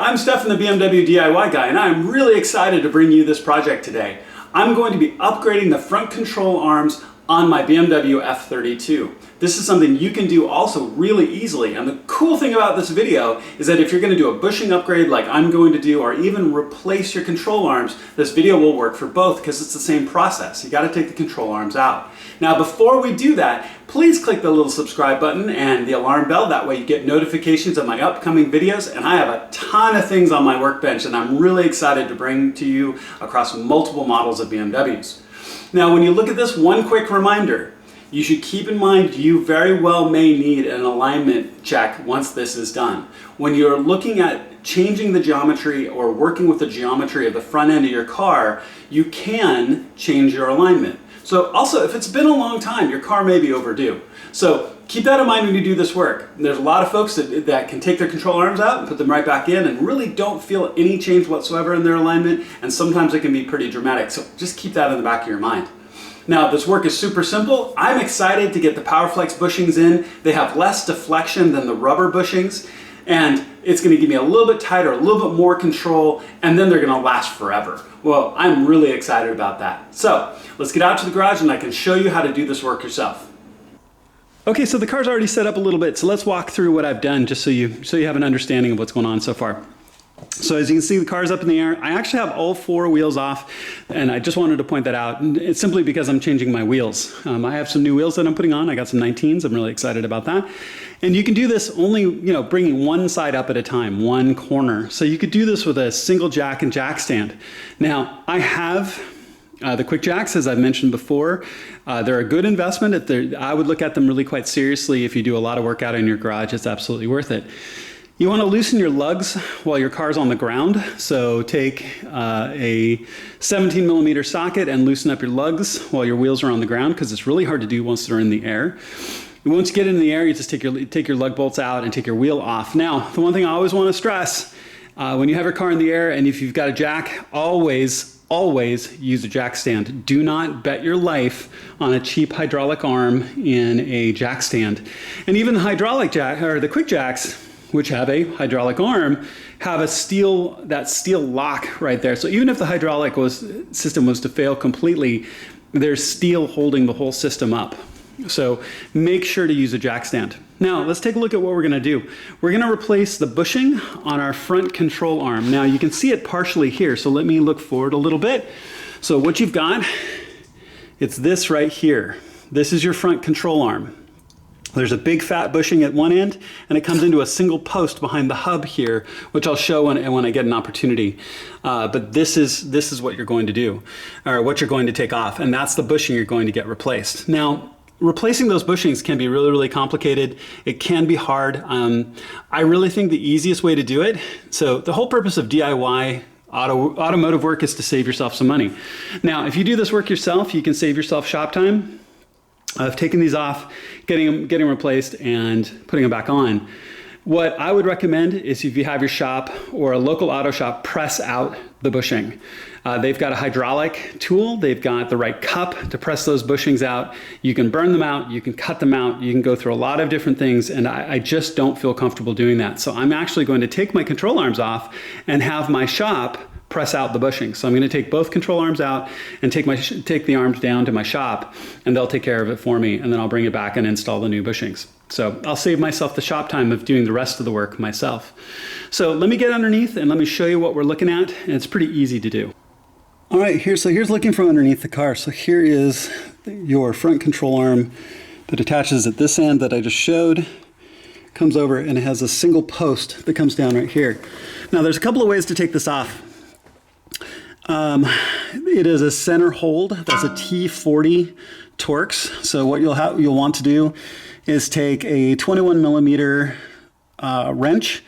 I'm Stefan, the BMW DIY guy, and I'm really excited to bring you this project today. I'm going to be upgrading the front control arms on my BMW F32. This is something you can do also really easily, and the cool thing about this video is that if you're going to do a bushing upgrade like I'm going to do, or even replace your control arms, this video will work for both because it's the same process. You got to take the control arms out. Now before we do that, please click the little subscribe button and the alarm bell. That way you get notifications of my upcoming videos, and I have a ton of things on my workbench and I'm really excited to bring to you across multiple models of BMWs. Now when you look at this, one quick reminder. You should keep in mind you very well may need an alignment check once this is done. When you're looking at changing the geometry or working with the geometry of the front end of your car, you can change your alignment. So also, if it's been a long time, your car may be overdue. So keep that in mind when you do this work. There's a lot of folks that can take their control arms out and put them right back in and really don't feel any change whatsoever in their alignment, and sometimes it can be pretty dramatic. So just keep that in the back of your mind. Now this work is super simple. I'm excited to get the Powerflex bushings in. They have less deflection than the rubber bushings, and it's going to give me a little bit tighter, a little bit more control, and then they're going to last forever. Well, I'm really excited about that. So let's get out to the garage and I can show you how to do this work yourself. Okay, so the car's already set up a little bit, so let's walk through what I've done just so you have an understanding of what's going on so far. So as you can see, the car's up in the air. I actually have all four wheels off, and I just wanted to point that out. And it's simply because I'm changing my wheels. I have some new wheels that I'm putting on. I got some 19s. I'm really excited about that. And you can do this only, bringing one side up at a time, one corner. So you could do this with a single jack and jack stand. Now, I have the Quickjacks, as I've mentioned before. They're a good investment. I would look at them really quite seriously if you do a lot of work out in your garage. It's absolutely worth it. You want to loosen your lugs while your car's on the ground. So take a 17 millimeter socket and loosen up your lugs while your wheels are on the ground, because it's really hard to do once they're in the air. Once you get in the air, you just take your lug bolts out and take your wheel off. Now, the one thing I always want to stress, when you have your car in the air and if you've got a jack, always use a jack stand. Do not bet your life on a cheap hydraulic arm in a jack stand. And even the hydraulic jack, or the Quickjacks, which have a hydraulic arm, have that steel lock right there. So even if the hydraulic system was to fail completely, there's steel holding the whole system up. So make sure to use a jack stand. Now let's take a look at what we're going to do. We're going to replace the bushing on our front control arm. Now you can see it partially here, so let me look forward a little bit. So what you've got, it's this right here. This is your front control arm. There's a big fat bushing at one end, and it comes into a single post behind the hub here, which I'll show when I get an opportunity. But this is what you're going to do, or what you're going to take off, and that's the bushing you're going to get replaced. Now, replacing those bushings can be really, really complicated. It can be hard. I really think the easiest way to do it, so the whole purpose of DIY automotive work is to save yourself some money. Now, if you do this work yourself, you can save yourself shop time of taking these off, getting them replaced, and putting them back on. What I would recommend is, if you have your shop or a local auto shop, press out the bushing. They've got a hydraulic tool, they've got the right cup to press those bushings out. You can burn them out, you can cut them out, you can go through a lot of different things, and I just don't feel comfortable doing that. So I'm actually going to take my control arms off and have my shop press out the bushings. So I'm going to take both control arms out and take the arms down to my shop, and they'll take care of it for me, and then I'll bring it back and install the new bushings. So I'll save myself the shop time of doing the rest of the work myself. So let me get underneath and let me show you what we're looking at, and it's pretty easy to do. All right, here's looking from underneath the car. So here is your front control arm that attaches at this end that I just showed. Comes over and it has a single post that comes down right here. Now there's a couple of ways to take this off. It is a center hold. That's a T40 Torx. So what you'll want to do is take a 21 millimeter wrench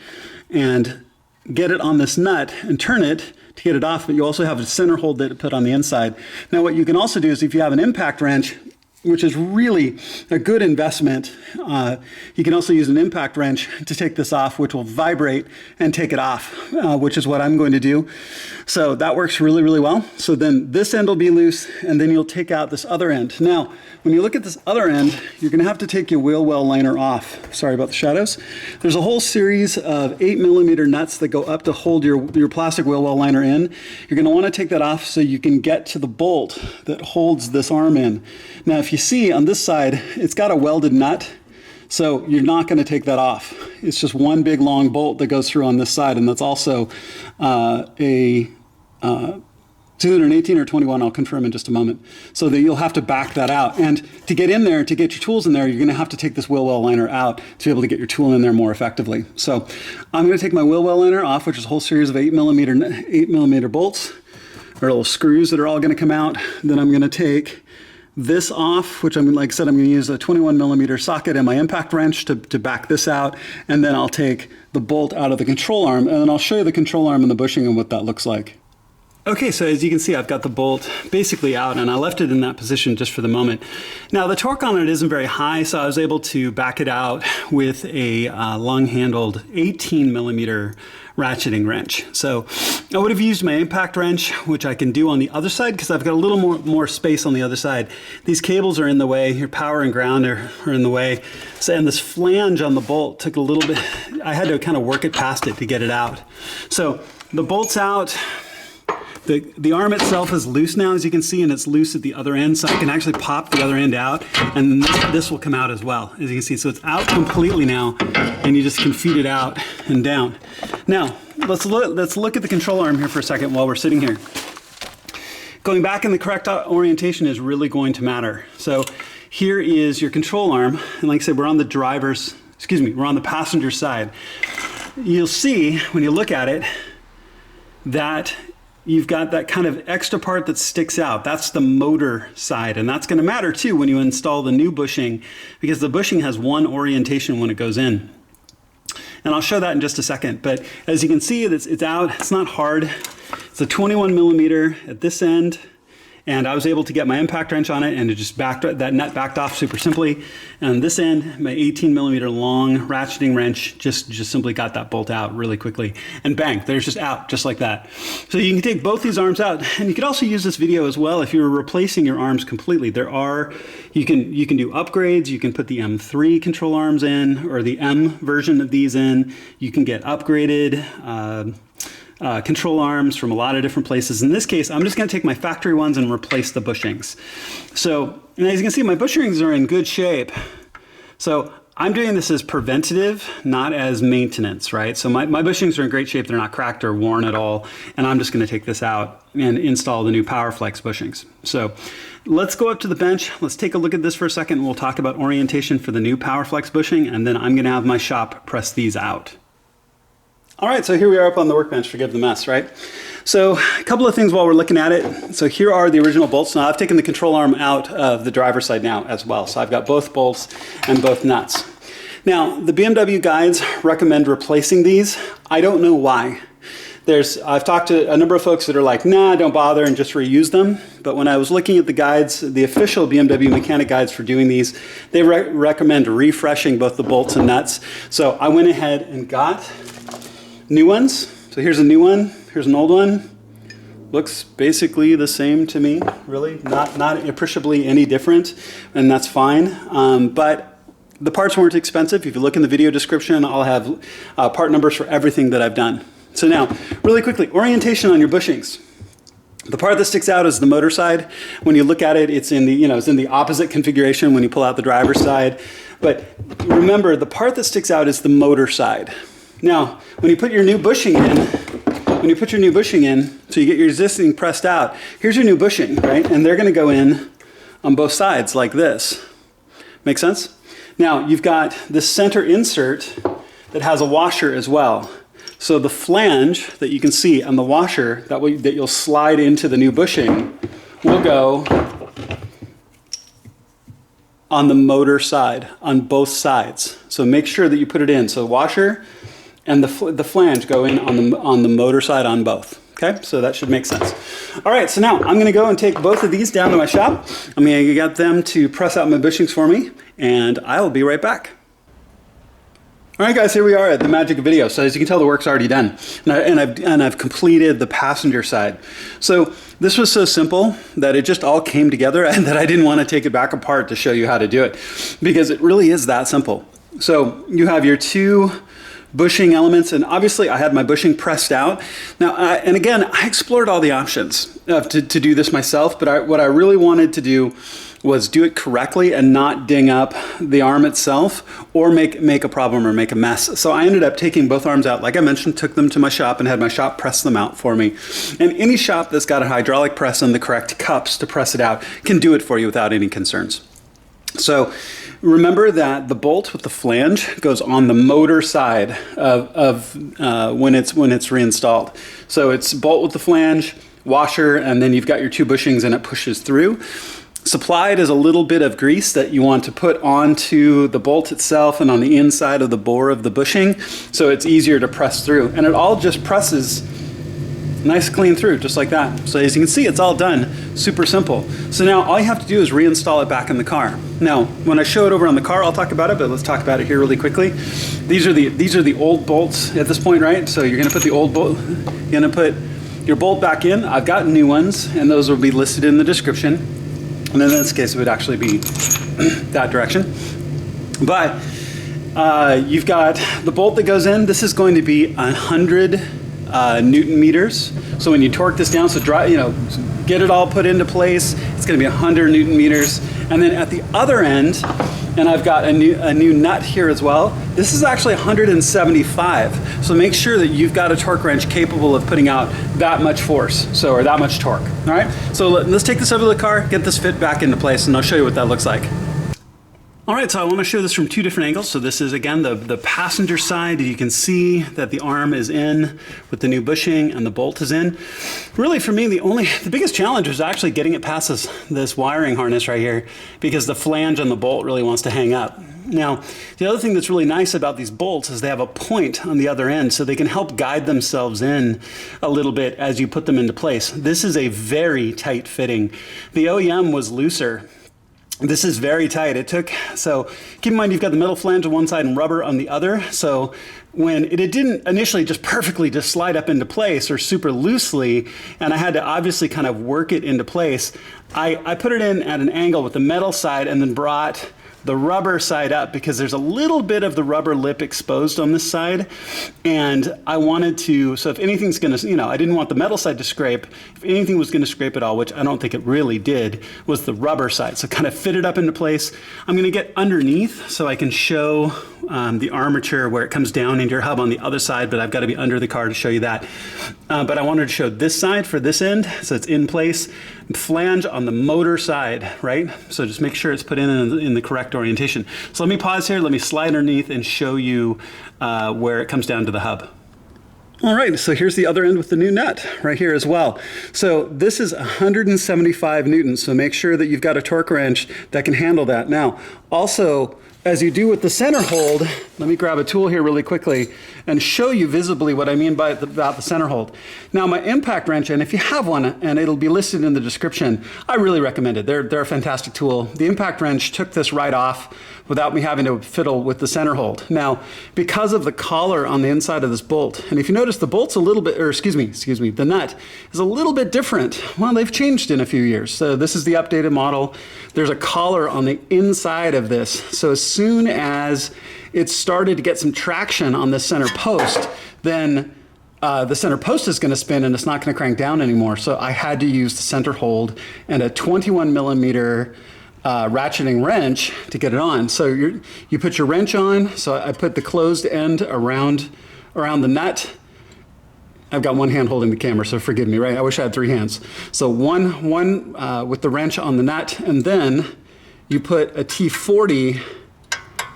and get it on this nut and turn it to get it off, but you also have a center hold that you put on the inside. Now what you can also do is, if you have an impact wrench, which is really a good investment. You can also use an impact wrench to take this off, which will vibrate and take it off, which is what I'm going to do. So that works really, really well. So then this end will be loose, and then you'll take out this other end. Now, when you look at this other end, you're gonna have to take your wheel well liner off. Sorry about the shadows. There's a whole series of 8mm nuts that go up to hold your plastic wheel well liner in. You're gonna wanna take that off so you can get to the bolt that holds this arm in. Now, if you see on this side, it's got a welded nut, so you're not going to take that off. It's just one big long bolt that goes through on this side, and that's also a 218 or 21, I'll confirm in just a moment, so that you'll have to back that out. And to get in there, to get your tools in there, you're going to have to take this wheel well liner out to be able to get your tool in there more effectively. So I'm going to take my wheel well liner off, which is a whole series of 8mm bolts, or little screws that are all going to come out. Then I'm going to take this off, which like I said, I'm going to use a 21mm socket and my impact wrench to back this out, and then I'll take the bolt out of the control arm, and then I'll show you the control arm and the bushing and what that looks like. Okay, so as you can see, I've got the bolt basically out, and I left it in that position just for the moment. Now, the torque on it isn't very high, so I was able to back it out with a long-handled 18mm ratcheting wrench. So I would have used my impact wrench, which I can do on the other side because I've got a little more space on the other side. These cables are in the way, your power and ground are in the way. So, and this flange on the bolt took a little bit, I had to kind of work it past it to get it out. So the bolt's out. The arm itself is loose now, as you can see, and it's loose at the other end, so I can actually pop the other end out, and this will come out as well, as you can see. So it's out completely now, and you just can feed it out and down. Now, let's look at the control arm here for a second while we're sitting here. Going back in the correct orientation is really going to matter. So here is your control arm, and like I said, we're on the passenger side. You'll see, when you look at it, that you've got that kind of extra part that sticks out. That's the motor side, and that's going to matter too when you install the new bushing, because the bushing has one orientation when it goes in. And I'll show that in just a second, but as you can see, it's out. It's not hard. It's a 21mm at this end, and I was able to get my impact wrench on it, and it just that nut backed off super simply. And this end, my 18mm long ratcheting wrench just simply got that bolt out really quickly, and bang, there's just out, just like that. So you can take both these arms out, and you could also use this video as well if you're replacing your arms completely. You can do upgrades. You can put the M3 control arms in, or the M version of these in. You can get upgraded control arms from a lot of different places. In this case, I'm just going to take my factory ones and replace the bushings. So, and as you can see, my bushings are in good shape. So I'm doing this as preventative, not as maintenance, right? So my bushings are in great shape. They're not cracked or worn at all. And I'm just going to take this out and install the new Powerflex bushings. So let's go up to the bench. Let's take a look at this for a second. We'll talk about orientation for the new Powerflex bushing, and then I'm going to have my shop press these out. All right, so here we are up on the workbench, forgive the mess, right? So a couple of things while we're looking at it. So here are the original bolts. Now I've taken the control arm out of the driver's side now as well. So I've got both bolts and both nuts. Now the BMW guides recommend replacing these. I don't know why. I've talked to a number of folks that are like, nah, don't bother and just reuse them. But when I was looking at the guides, the official BMW mechanic guides for doing these, they recommend refreshing both the bolts and nuts. So I went ahead and got new ones. So here's a new one, here's an old one. Looks basically the same to me, really, not appreciably any different, and that's fine. But the parts weren't expensive. If you look in the video description, I'll have part numbers for everything that I've done. So now, really quickly, orientation on your bushings. The part that sticks out is the motor side. When you look at it, it's in the opposite configuration when you pull out the driver's side. But remember, the part that sticks out is the motor side. Now, when you put your new bushing in, so you get your existing pressed out, here's your new bushing, right? And they're going to go in on both sides like this. Make sense? Now, you've got this center insert that has a washer as well. So the flange that you can see and the washer that you'll slide into the new bushing will go on the motor side, on both sides. So make sure that you put it in. So the washer and the flange go in on the motor side on both. Okay, so that should make sense. All right, so now I'm gonna go and take both of these down to my shop. I'm gonna get them to press out my bushings for me, and I will be right back. All right, guys, here we are at the magic of video. So as you can tell, the work's already done, and I've completed the passenger side. So this was so simple that it just all came together, and that I didn't want to take it back apart to show you how to do it, because it really is that simple. So you have your two bushing elements, and obviously I had my bushing pressed out. Now, and again, I explored all the options to do this myself, but what I really wanted to do was do it correctly and not ding up the arm itself or make a problem or make a mess. So I ended up taking both arms out. Like I mentioned, took them to my shop and had my shop press them out for me. And any shop that's got a hydraulic press and the correct cups to press it out can do it for you without any concerns. So remember that the bolt with the flange goes on the motor side of when it's reinstalled. So it's bolt with the flange, washer, and then you've got your two bushings and it pushes through. Supplied is a little bit of grease that you want to put onto the bolt itself and on the inside of the bore of the bushing, so it's easier to press through. And it all just presses nice clean through, just like that. So as you can see, it's all done, super simple. So now all you have to do is reinstall it back in the car. Now, when I show it over on the car, I'll talk about it, but let's talk about it here really quickly. These are the old bolts at this point, right? So you're gonna put the old bolt, you're gonna put your bolt back in. I've got new ones, and those will be listed in the description. And in this case, it would actually be that direction. But you've got the bolt that goes in. This is going to be 100 Newton meters. So when you torque this down, so get it all put into place, it's going to be 100 Newton meters. And then at the other end, and I've got a new nut here as well. This is actually 175. So make sure that you've got a torque wrench capable of putting out that much force, or that much torque. All right. So let's take this over to the car, get this fit back into place, and I'll show you what that looks like. All right, so I want to show this from two different angles. So this is, again, the passenger side. You can see that the arm is in with the new bushing and the bolt is in. Really, for me, the biggest challenge was actually getting it past this wiring harness right here, because the flange on the bolt really wants to hang up. Now, the other thing that's really nice about these bolts is they have a point on the other end, so they can help guide themselves in a little bit as you put them into place. This is a very tight fitting. The OEM was looser. This is very tight. So keep in mind, you've got the metal flange on one side and rubber on the other. So when it didn't initially just perfectly just slide up into place or super loosely, and I had to obviously kind of work it into place, I put it in at an angle with the metal side and then brought the rubber side up, because there's a little bit of the rubber lip exposed on this side, and I wanted to, so if anything's gonna, I didn't want the metal side to scrape. If anything was gonna scrape at all, which I don't think it really did, was the rubber side. So kind of fit it up into place. I'm gonna get underneath so I can show the armature where it comes down into your hub on the other side, but I've got to be under the car to show you that. But I wanted to show this side for this end, so it's in place. Flange on the motor side, right? So just make sure it's put in the correct orientation. So let me pause here, let me slide underneath and show you where it comes down to the hub. All right, so here's the other end with the new nut right here as well. So this is 175 Newtons, so make sure that you've got a torque wrench that can handle that. Now, also, as you do with the center hold, let me grab a tool here really quickly and show you visibly what I mean about the center hold. Now, my impact wrench, and if you have one, and it'll be listed in the description, I really recommend it. They're a fantastic tool. The impact wrench took this right off without me having to fiddle with the center hold. Now, because of the collar on the inside of this bolt, and if you notice the bolt's a little bit, or excuse me, the nut is a little bit different. Well, they've changed in a few years. So this is the updated model. There's a collar on the inside of this. So as soon as it started to get some traction on the center post, then the center post is going to spin and it's not going to crank down anymore. So I had to use the center hold and a 21 millimeter ratcheting wrench to get it on. So you put your wrench on. So I put the closed end around the nut. I've got one hand holding the camera, so forgive me, right? I wish I had three hands. So one with the wrench on the nut, and then you put a T40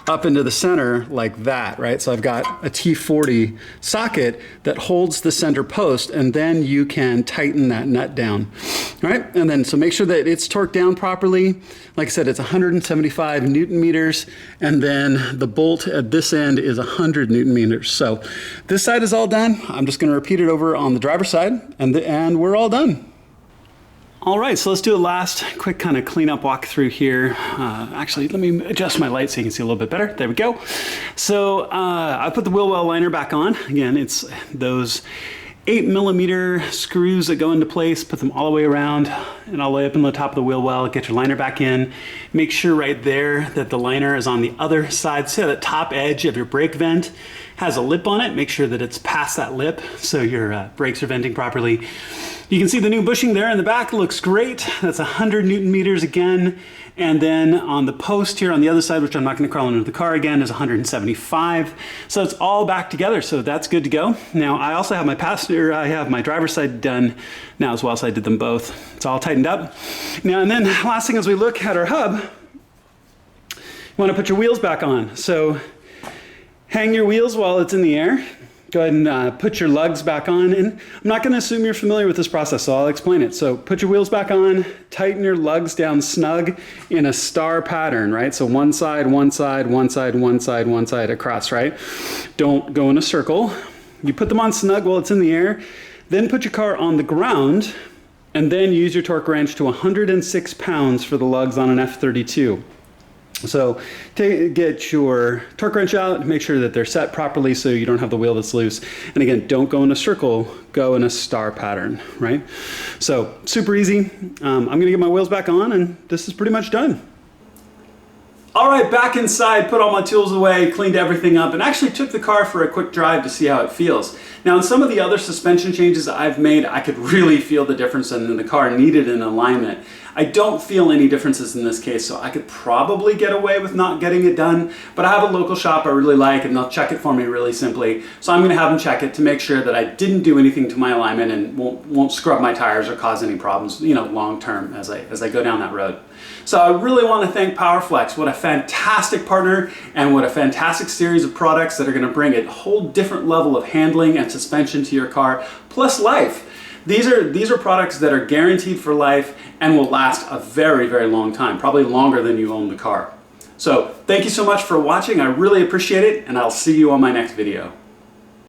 up into the center like that, right? So I've got a T40 socket that holds the center post, and then you can tighten that nut down. All right, and then so make sure that it's torqued down properly. Like I said, it's 175 Newton meters, and then the bolt at this end is 100 Newton meters. So this side is all done. I'm just gonna repeat it over on the driver's side, and we're all done. All right, so let's do a last quick kind of cleanup walk through here. Actually, let me adjust my light so you can see a little bit better. There we go. So I put the wheel well liner back on. Again, it's those 8mm screws that go into place, put them all the way around and all the way up in the top of the wheel well, get your liner back in. Make sure right there that the liner is on the other side. See how the top edge of your brake vent has a lip on it? Make sure that it's past that lip so your brakes are venting properly. You can see the new bushing there in the back, looks great. That's 100 Newton meters again. And then on the post here on the other side, which I'm not gonna crawl into the car again, is 175. So it's all back together, so that's good to go. Now I also have my passenger, I have my driver's side done now as well, so I did them both. It's all tightened up. Now, and then last thing as we look at our hub, you wanna put your wheels back on. So hang your wheels while it's in the air. Go ahead and put your lugs back on. And I'm not going to assume you're familiar with this process, so I'll explain it. So put your wheels back on, tighten your lugs down snug in a star pattern, right? So one side, one side, one side, one side, one side across, right? Don't go in a circle. You put them on snug while it's in the air, then put your car on the ground, and then use your torque wrench to 106 pounds for the lugs on an F32. So get your torque wrench out, make sure that they're set properly so you don't have the wheel that's loose. And again, don't go in a circle, go in a star pattern, right? So super easy. I'm gonna get my wheels back on and this is pretty much done. All right, back inside, put all my tools away, cleaned everything up, and actually took the car for a quick drive to see how it feels. Now, in some of the other suspension changes that I've made, I could really feel the difference in the car needed an alignment. I don't feel any differences in this case, so I could probably get away with not getting it done, but I have a local shop I really like, and they'll check it for me really simply. So I'm gonna have them check it to make sure that I didn't do anything to my alignment and won't scrub my tires or cause any problems, you know, long term as I go down that road. So I really want to thank Powerflex. What a fantastic partner and what a fantastic series of products that are going to bring a whole different level of handling and suspension to your car, plus life. These are products that are guaranteed for life and will last a very, very long time, probably longer than you own the car. So thank you so much for watching. I really appreciate it, and I'll see you on my next video.